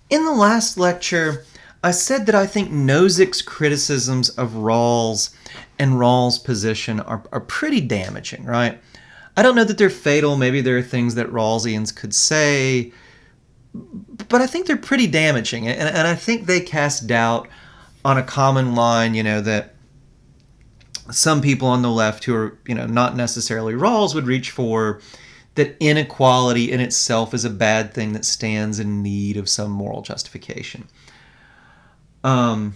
In the last lecture, I said that I think Nozick's criticisms of Rawls and Rawls' position are pretty damaging, right? I don't know that they're fatal. Maybe there are things that Rawlsians could say, but I think they're pretty damaging. And I think they cast doubt on a common line, that some people on the left who are, not necessarily Rawls would reach for, that inequality in itself is a bad thing that stands in need of some moral justification. They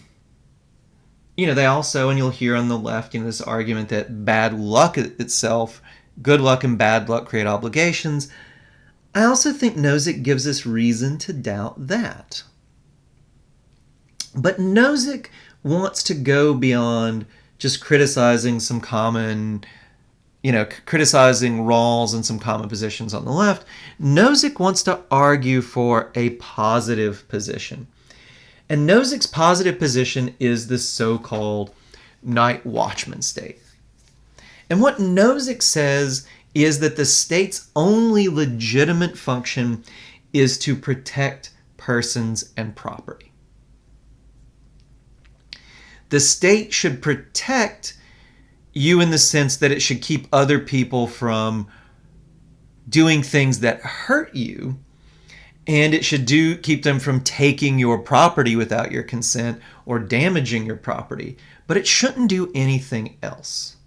also, and you'll hear on the left, this argument that bad luck itself, good luck and bad luck create obligations. I also think Nozick gives us reason to doubt that. But Nozick wants to go beyond just criticizing some common, criticizing Rawls and some common positions on the left. Nozick wants to argue for a positive position. And Nozick's positive position is the so-called night watchman state. And what Nozick says is that the state's only legitimate function is to protect persons and property. The state should protect you in the sense that it should keep other people from doing things that hurt you, and it should keep them from taking your property without your consent or damaging your property, but it shouldn't do anything else.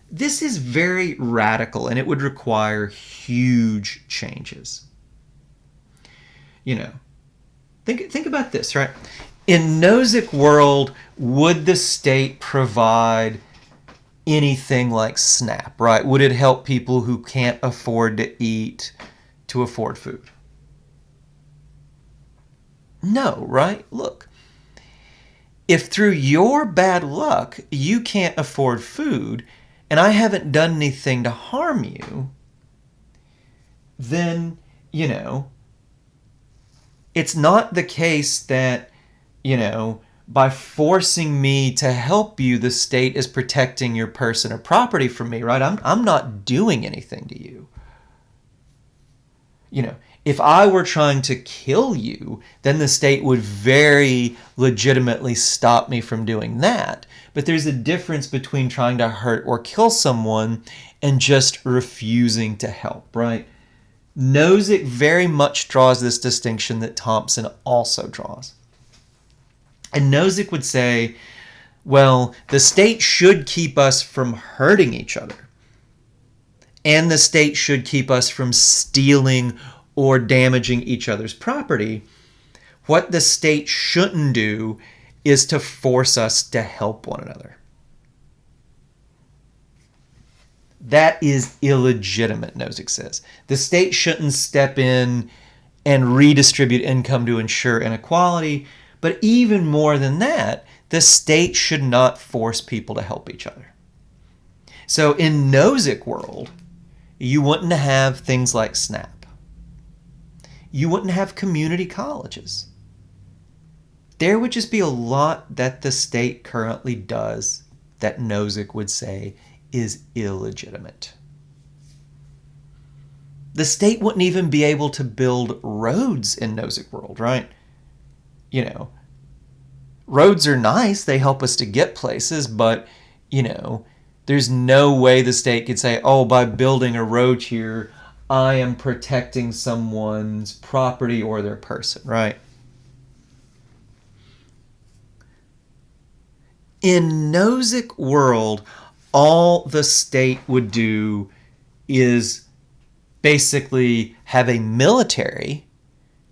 This is very radical, and it would require huge changes. Think about this, right? In Nozick world, would the state provide anything like SNAP, right? Would it help people who can't afford to eat to afford food? No, right? Look, if through your bad luck you can't afford food and I haven't done anything to harm you, then, it's not the case that, by forcing me to help you, the state is protecting your person or property from me, right? I'm not doing anything to you. If I were trying to kill you, then the state would very legitimately stop me from doing that. But there's a difference between trying to hurt or kill someone and just refusing to help, right? Nozick very much draws this distinction that Thompson also draws. And Nozick would say, well, the state should keep us from hurting each other. And the state should keep us from stealing or damaging each other's property. What the state shouldn't do is to force us to help one another. That is illegitimate, Nozick says. The state shouldn't step in and redistribute income to ensure inequality. But even more than that, the state should not force people to help each other. So in Nozick world, you wouldn't have things like SNAP. You wouldn't have community colleges. There would just be a lot that the state currently does that Nozick would say is illegitimate. The state wouldn't even be able to build roads in Nozick world, right? Roads are nice, they help us to get places, but, there's no way the state could say, oh, by building a road here, I am protecting someone's property or their person, right? In Nozick world, all the state would do is basically have a military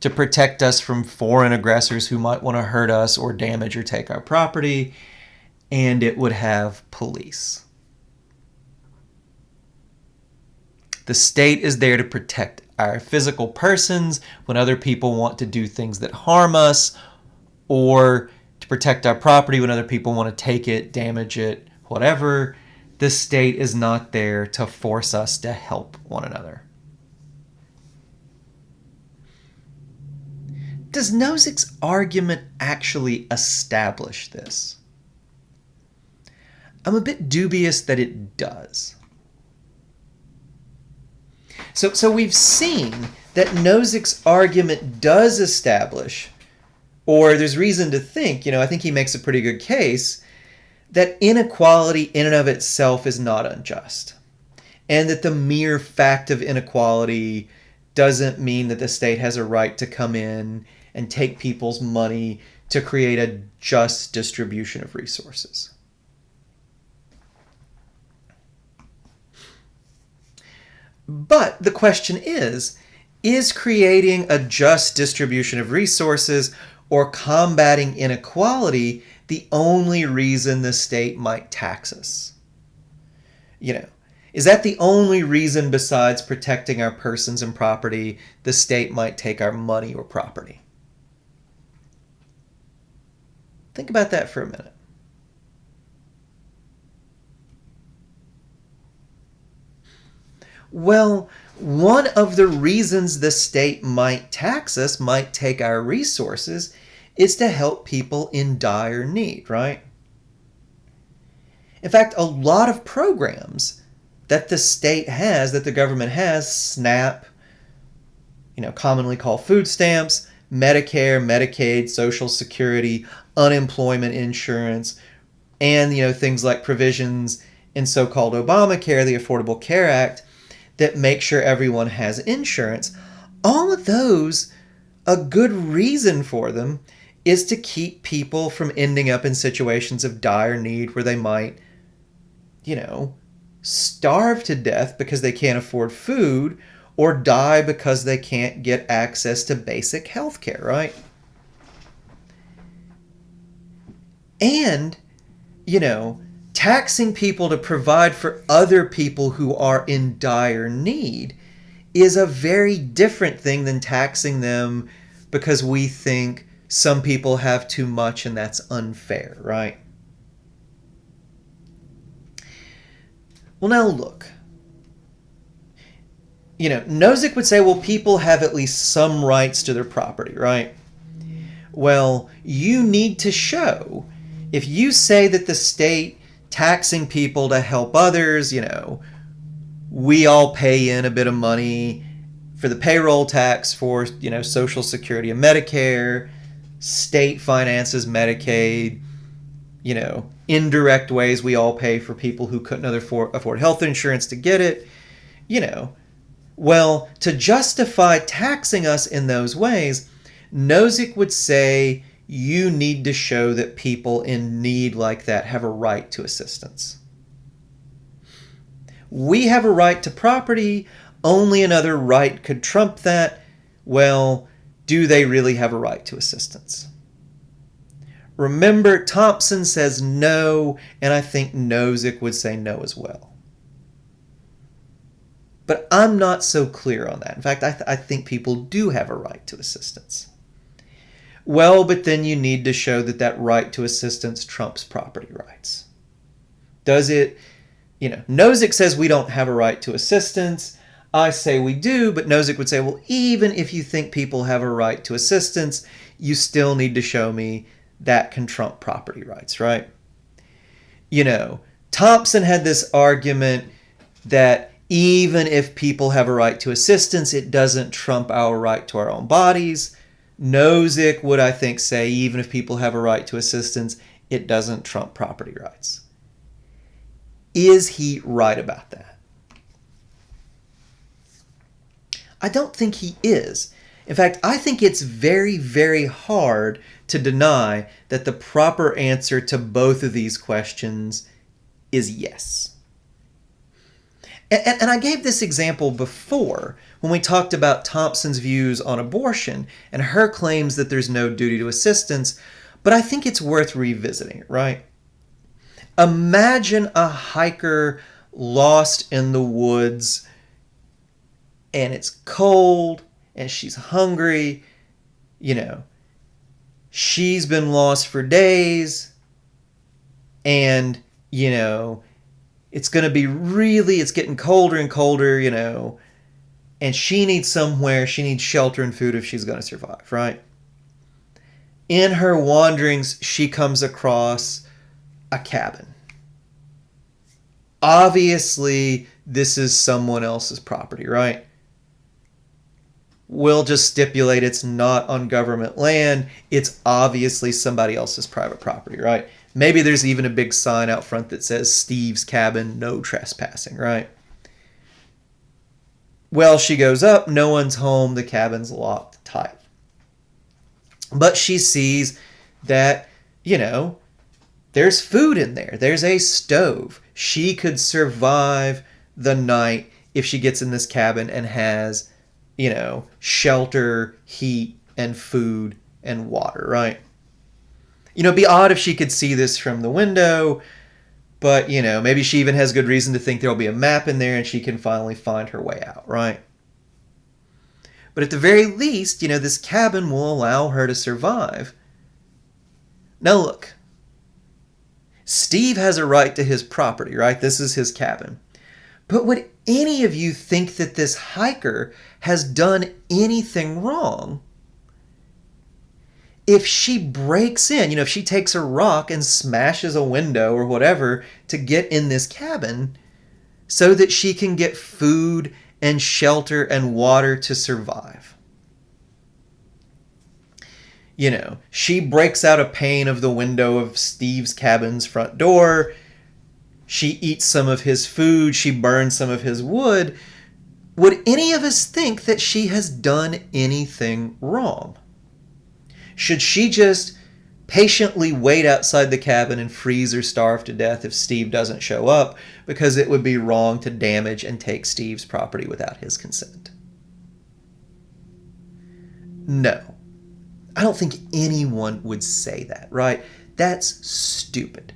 to protect us from foreign aggressors who might want to hurt us or damage or take our property, and it would have police. The state is there to protect our physical persons when other people want to do things that harm us, or to protect our property when other people want to take it, damage it, whatever. The state is not there to force us to help one another. Does Nozick's argument actually establish this? I'm a bit dubious that it does. So we've seen that Nozick's argument does establish, or there's reason to think, I think he makes a pretty good case, that inequality in and of itself is not unjust. And that the mere fact of inequality doesn't mean that the state has a right to come in and take people's money to create a just distribution of resources. But the question is creating a just distribution of resources or combating inequality the only reason the state might tax us? Is that the only reason besides protecting our persons and property the state might take our money or property? Think about that for a minute. Well, one of the reasons the state might tax us, might take our resources, is to help people in dire need, right? In fact, a lot of programs that the state has, that the government has, SNAP, commonly called food stamps, Medicare, Medicaid, Social Security, unemployment insurance, and things like provisions in so-called Obamacare, the Affordable Care Act, that make sure everyone has insurance. All of those, a good reason for them is to keep people from ending up in situations of dire need where they might, starve to death because they can't afford food or die because they can't get access to basic health care, right? And, taxing people to provide for other people who are in dire need is a very different thing than taxing them because we think some people have too much and that's unfair, right? Well, now look. Nozick would say, well, people have at least some rights to their property, right? Well, you need to show, if you say that the state taxing people to help others, we all pay in a bit of money for the payroll tax for, Social Security and Medicare, state finances Medicaid, indirect ways we all pay for people who couldn't afford health insurance to get it, Well, to justify taxing us in those ways, Nozick would say you need to show that people in need like that have a right to assistance. We have a right to property. Only another right could trump that. Well, do they really have a right to assistance? Remember, Thompson says no, and I think Nozick would say no as well. But I'm not so clear on that. In fact, I think people do have a right to assistance. Well, but then you need to show that that right to assistance trumps property rights. Does it? Nozick says we don't have a right to assistance. I say we do, but Nozick would say, well, even if you think people have a right to assistance, you still need to show me that can trump property rights, right? Thompson had this argument that even if people have a right to assistance, it doesn't trump our right to our own bodies. Nozick would, I think, say even if people have a right to assistance, it doesn't trump property rights. Is he right about that? I don't think he is. In fact, I think it's very, very hard to deny that the proper answer to both of these questions is yes. And I gave this example before when we talked about Thompson's views on abortion and her claims that there's no duty to assistance, but I think it's worth revisiting it, right? Imagine a hiker lost in the woods and it's cold and she's hungry, she's been lost for days and, it's going to be it's getting colder and colder, and she needs shelter and food if she's going to survive, right? In her wanderings, she comes across a cabin. Obviously, this is someone else's property, right? we'll just stipulate it's not on government land. It's obviously somebody else's private property, right? Maybe there's even a big sign out front that says Steve's cabin, no trespassing, right? Well, she goes up, no one's home, the cabin's locked tight. But she sees that, there's food in there. There's a stove. She could survive the night if she gets in this cabin and has, shelter, heat, and food and water, right? It'd be odd if she could see this from the window, but, maybe she even has good reason to think there'll be a map in there and she can finally find her way out, right? But at the very least, this cabin will allow her to survive. Now look, Steve has a right to his property, right? This is his cabin. But would any of you think that this hiker has done anything wrong if she breaks in, if she takes a rock and smashes a window or whatever to get in this cabin so that she can get food and shelter and water to survive? She breaks out a pane of the window of Steve's cabin's front door. She eats some of his food. She burns some of his wood. Would any of us think that she has done anything wrong? Should she just patiently wait outside the cabin and freeze or starve to death if Steve doesn't show up because it would be wrong to damage and take Steve's property without his consent? No. I don't think anyone would say that, right? That's stupid.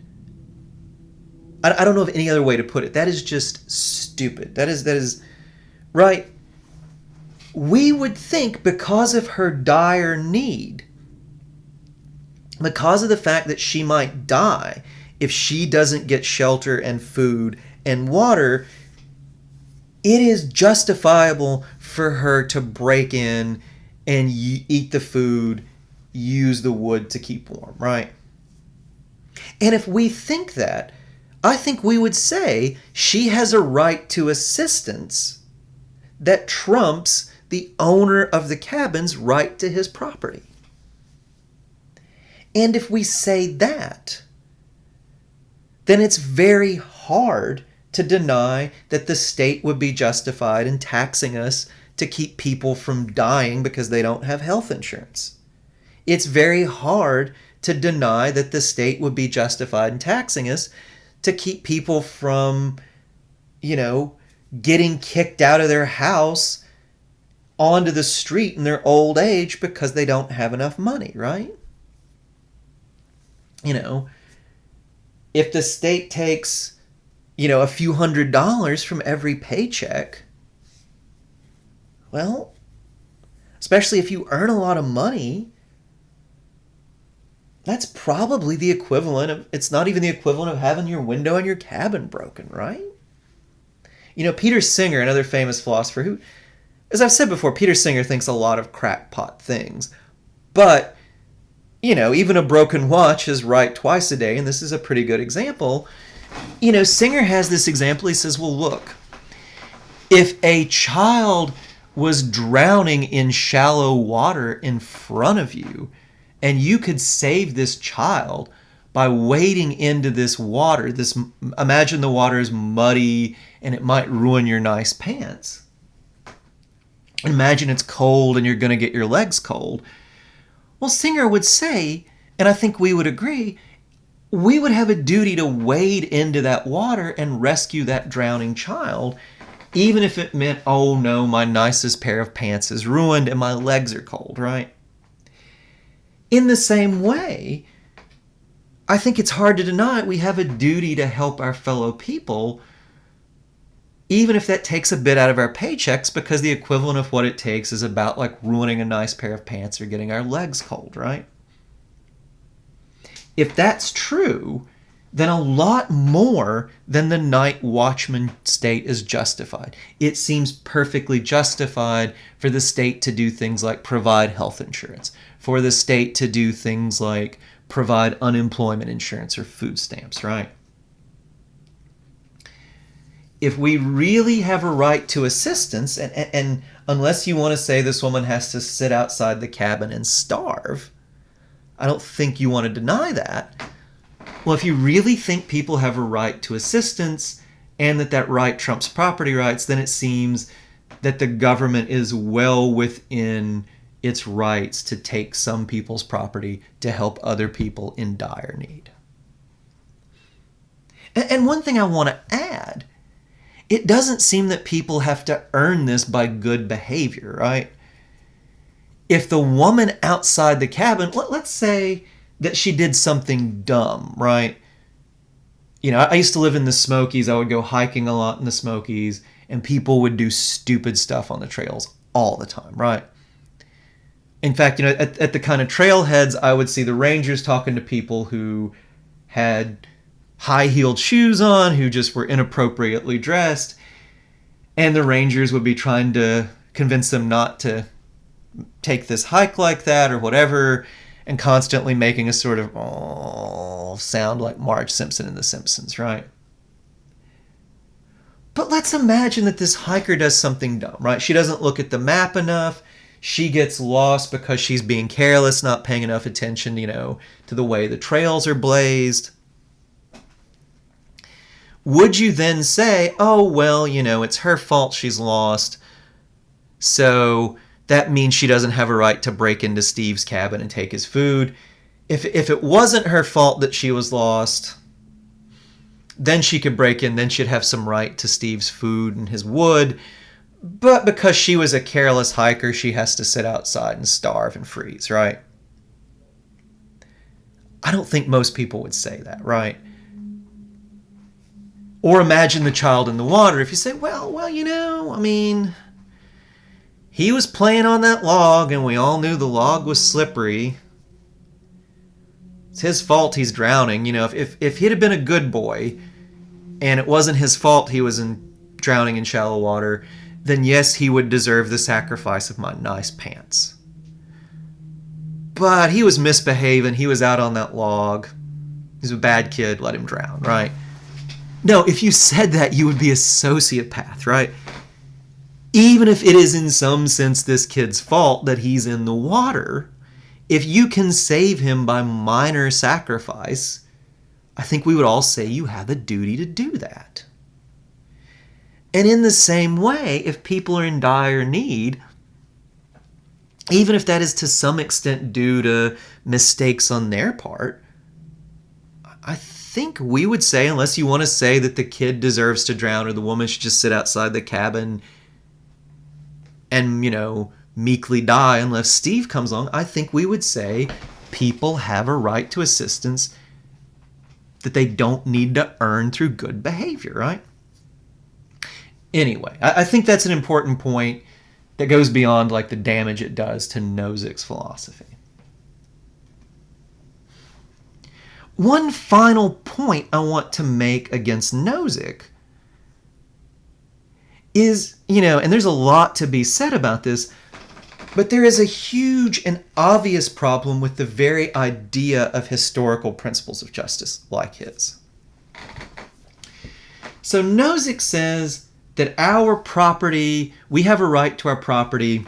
I don't know of any other way to put it. That is just stupid. That is, right? We would think because of her dire need, because of the fact that she might die if she doesn't get shelter and food and water, it is justifiable for her to break in and eat the food, use the wood to keep warm, right? And if we think that, I think we would say she has a right to assistance that trumps the owner of the cabin's right to his property. And if we say that, then it's very hard to deny that the state would be justified in taxing us to keep people from dying because they don't have health insurance. It's very hard to deny that the state would be justified in taxing us to keep people from, getting kicked out of their house onto the street in their old age because they don't have enough money, right? If the state takes, a few $100s from every paycheck, well, especially if you earn a lot of money, that's probably the equivalent of, it's not even the equivalent of having your window in your cabin broken, right? Peter Singer, another famous philosopher who, as I've said before, Peter Singer thinks a lot of crackpot things. But, even a broken watch is right twice a day, and this is a pretty good example. Singer has this example. He says, well, look, if a child was drowning in shallow water in front of you, and you could save this child by wading into this water, imagine the water is muddy and it might ruin your nice pants. Imagine it's cold and you're going to get your legs cold. Well, Singer would say, and I think we would agree, we would have a duty to wade into that water and rescue that drowning child, even if it meant, oh no, my nicest pair of pants is ruined and my legs are cold, right? In the same way, I think it's hard to deny we have a duty to help our fellow people, even if that takes a bit out of our paychecks, because the equivalent of what it takes is about like ruining a nice pair of pants or getting our legs cold, right? If that's true, then a lot more than the night watchman state is justified. It seems perfectly justified for the state to do things like provide health insurance, for the state to do things like provide unemployment insurance or food stamps, right? if we really have a right to assistance, and unless you want to say this woman has to sit outside the cabin and starve, I don't think you want to deny that. Well, if you really think people have a right to assistance and that right trumps property rights, then it seems that the government is well within its rights to take some people's property to help other people in dire need. And one thing I want to add, it doesn't seem that people have to earn this by good behavior, right? If the woman outside the cabin, let's say that she did something dumb, right? You know, I used to live in the Smokies. I would go hiking a lot in the Smokies, and people would do stupid stuff on the trails all the time, right? In fact, you know, at the kind of trailheads, I would see the rangers talking to people who had high-heeled shoes on, who just were inappropriately dressed, and the rangers would be trying to convince them not to take this hike like that or whatever, and constantly making a sort of sound like Marge Simpson in The Simpsons, right? But let's imagine that this hiker does something dumb, right? She doesn't look at the map enough. She gets lost because she's being careless, not paying enough attention, you know, to the way the trails are blazed. Would you then say, oh, well, you know, it's her fault she's lost, so that means she doesn't have a right to break into Steve's cabin and take his food? If it wasn't her fault that she was lost, then she could break in, then she'd have some right to Steve's food and his wood. But because she was a careless hiker, she has to sit outside and starve and freeze, right? I don't think most people would say that, right? Or imagine the child in the water. If you say, well, you know, I mean, he was playing on that log and we all knew the log was slippery. It's his fault he's drowning. You know, if he'd have been a good boy and it wasn't his fault he was drowning in shallow water, then yes, he would deserve the sacrifice of my nice pants. But he was misbehaving. He was out on that log. He's a bad kid. Let him drown, right? No, if you said that, you would be a sociopath, right? Even if it is in some sense this kid's fault that he's in the water, if you can save him by minor sacrifice, I think we would all say you have a duty to do that. And in the same way, if people are in dire need, even if that is to some extent due to mistakes on their part, I think we would say, unless you want to say that the kid deserves to drown or the woman should just sit outside the cabin and, you know, meekly die unless Steve comes along, I think we would say people have a right to assistance that they don't need to earn through good behavior, right? Anyway, I think that's an important point that goes beyond like the damage it does to Nozick's philosophy. One final point I want to make against Nozick is, you know, and there's a lot to be said about this, but there is a huge and obvious problem with the very idea of historical principles of justice like his. So Nozick says that our property, we have a right to our property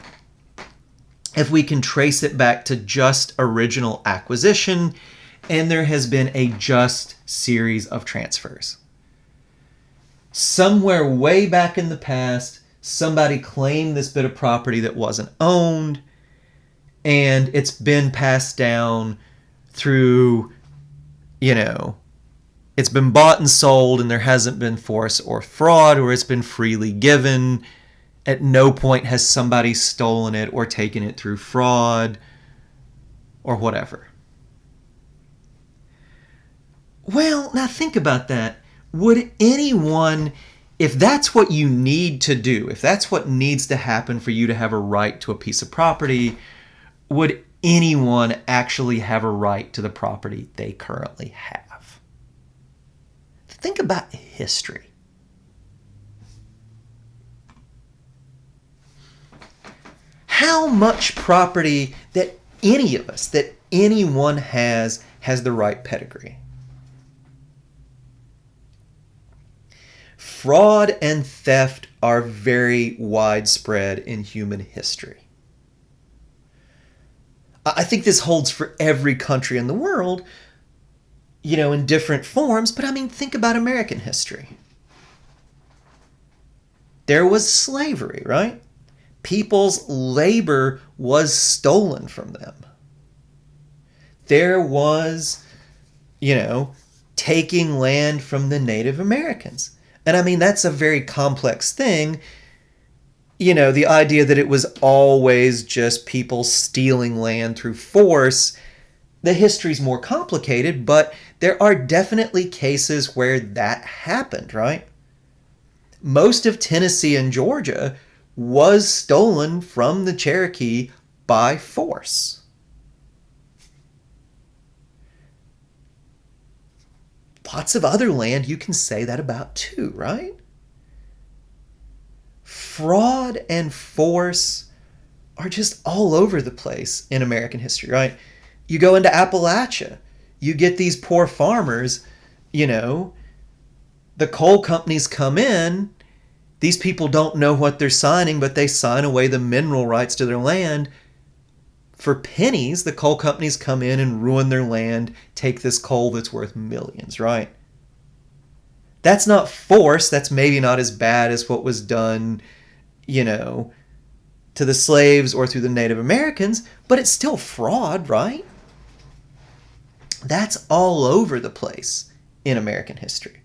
if we can trace it back to just original acquisition and there has been a just series of transfers. Somewhere way back in the past, somebody claimed this bit of property that wasn't owned, and it's been passed down through, you know, it's been bought and sold, and there hasn't been force or fraud, or it's been freely given. At no point has somebody stolen it or taken it through fraud or whatever. Well, now think about that. Would anyone, if that's what you need to do, if that's what needs to happen for you to have a right to a piece of property, would anyone actually have a right to the property they currently have? Think about history. How much property that any of us, that anyone has the right pedigree? fraud and theft are very widespread in human history. I think this holds for every country in the world, in different forms, but I mean, think about American history. There was slavery, right? People's labor was stolen from them. There was, taking land from the Native Americans. And I mean, that's a very complex thing. The idea that it was always just people stealing land through force. The history's more complicated, but there are definitely cases where that happened, right? Most of Tennessee and Georgia was stolen from the Cherokee by force. Lots of other land you can say that about too, right? Fraud and force are just all over the place in American history, right? You go into Appalachia, you get these poor farmers, the coal companies come in, these people don't know what they're signing, but they sign away the mineral rights to their land. For pennies, the coal companies come in and ruin their land, take this coal that's worth millions, right? That's not force. That's maybe not as bad as what was done, to the slaves or through the Native Americans, but it's still fraud, right? That's all over the place in American history.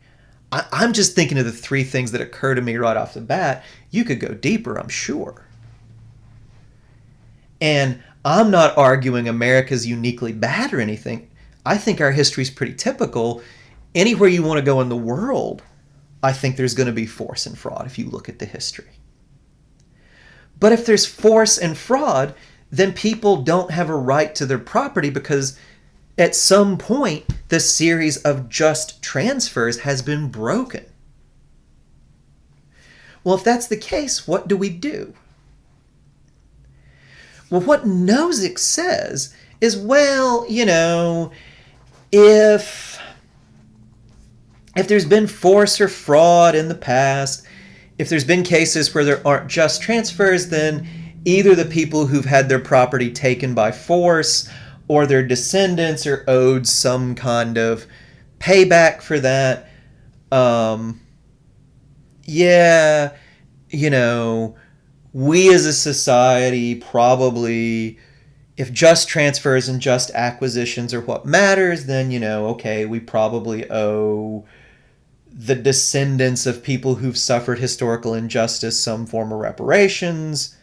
I'm just thinking of the three things that occur to me right off the bat. You could go deeper, I'm sure. And I'm not arguing America's uniquely bad or anything. I think our history is pretty typical. Anywhere you want to go in the world, I think there's going to be force and fraud if you look at the history. But if there's force and fraud, then people don't have a right to their property because at some point the series of just transfers has been broken. Well, if that's the case, what do we do? Well, what Nozick says is, if there's been force or fraud in the past, if there's been cases where there aren't just transfers, then either the people who've had their property taken by force or their descendants are owed some kind of payback for that. We as a society probably, if just transfers and just acquisitions are what matters, then, we probably owe the descendants of people who've suffered historical injustice some form of reparations.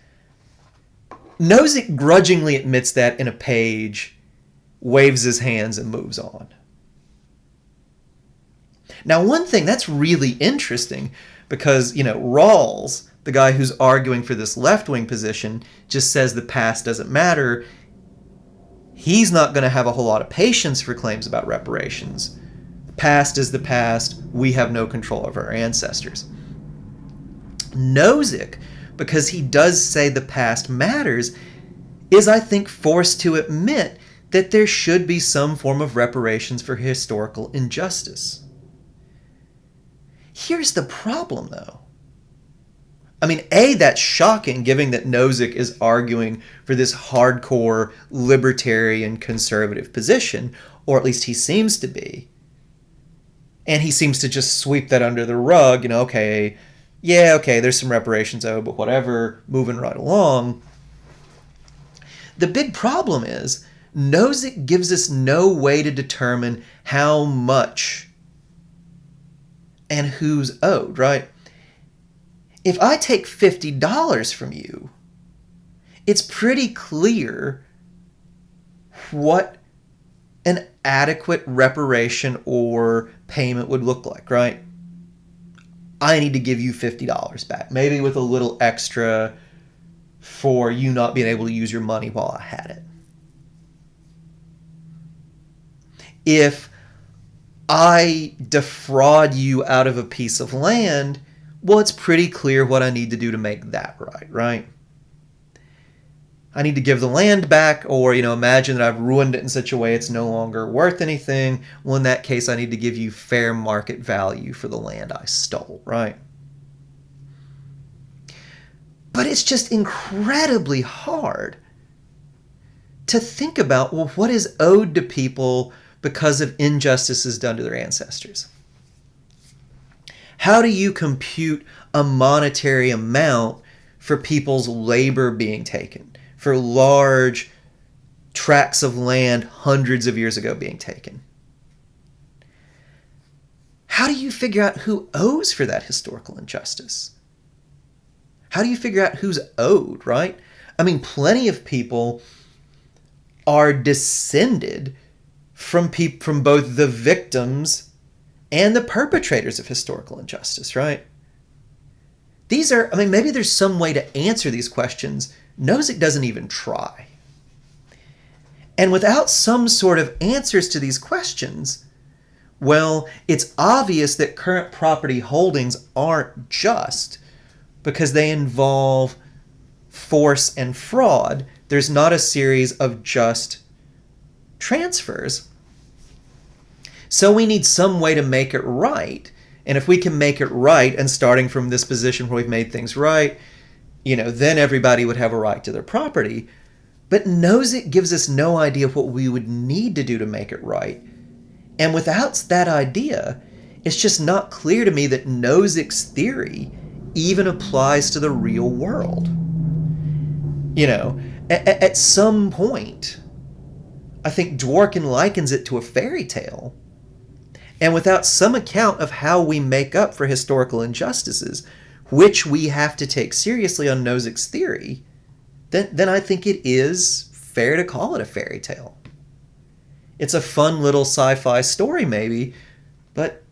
Nozick grudgingly admits that in a page, waves his hands and moves on. Now, one thing that's really interesting, because, Rawls, the guy who's arguing for this left-wing position, just says the past doesn't matter. He's not going to have a whole lot of patience for claims about reparations. The past is the past. We have no control over our ancestors. Nozick, because he does say the past matters, is, I think, forced to admit that there should be some form of reparations for historical injustice. Here's the problem, though. I mean, that's shocking, given that Nozick is arguing for this hardcore libertarian conservative position, or at least he seems to be. And he seems to just sweep that under the rug, there's some reparations owed, but whatever, moving right along. The big problem is, Nozick gives us no way to determine how much and who's owed, right? If I take $50 from you, it's pretty clear what an adequate reparation or payment would look like, right? I need to give you $50 back, maybe with a little extra for you not being able to use your money while I had it. If I defraud you out of a piece of land, well, it's pretty clear what I need to do to make that right? I need to give the land back, or, imagine that I've ruined it in such a way it's no longer worth anything. Well, in that case, I need to give you fair market value for the land I stole, right? But it's just incredibly hard to think about, well, what is owed to people because of injustices done to their ancestors? How do you compute a monetary amount for people's labor being taken, for large tracts of land hundreds of years ago being taken? How do you figure out who owes for that historical injustice? How do you figure out who's owed, right? I mean, plenty of people are descended from both the victims and the perpetrators of historical injustice, right? Maybe there's some way to answer these questions. Nozick doesn't even try. And without some sort of answers to these questions, well, it's obvious that current property holdings aren't just because they involve force and fraud. There's not a series of just transfers. So we need some way to make it right. And if we can make it right, and starting from this position where we've made things right, then everybody would have a right to their property. But Nozick gives us no idea what we would need to do to make it right. And without that idea, it's just not clear to me that Nozick's theory even applies to the real world. At some point, I think Dworkin likens it to a fairy tale. And without some account of how we make up for historical injustices, which we have to take seriously on Nozick's theory, then I think it is fair to call it a fairy tale. It's a fun little sci-fi story maybe, but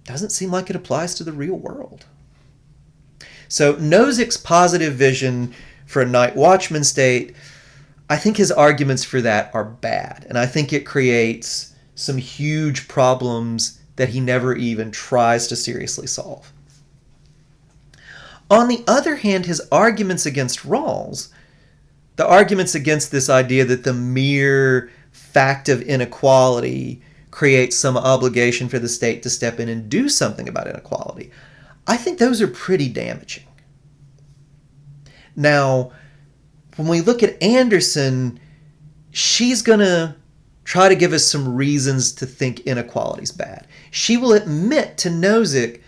doesn't seem like it applies to the real world. So Nozick's positive vision for a night watchman state, I think his arguments for that are bad. And I think it creates some huge problems that he never even tries to seriously solve. On the other hand, his arguments against Rawls, the arguments against this idea that the mere fact of inequality creates some obligation for the state to step in and do something about inequality, I think those are pretty damaging. Now, when we look at Anderson, she's going to try to give us some reasons to think inequality is bad. She will admit to Nozick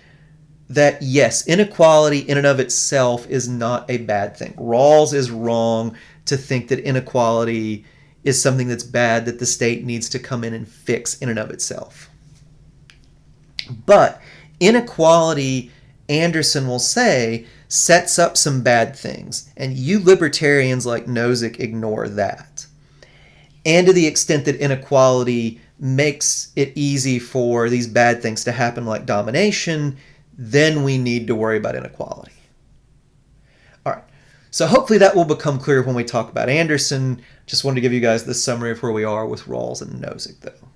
that, yes, inequality in and of itself is not a bad thing. Rawls is wrong to think that inequality is something that's bad that the state needs to come in and fix in and of itself. But inequality, Anderson will say, sets up some bad things, and you libertarians like Nozick ignore that. And to the extent that inequality makes it easy for these bad things to happen like domination, then we need to worry about inequality. All right, so hopefully that will become clear when we talk about Anderson. Just wanted to give you guys the summary of where we are with Rawls and Nozick, though.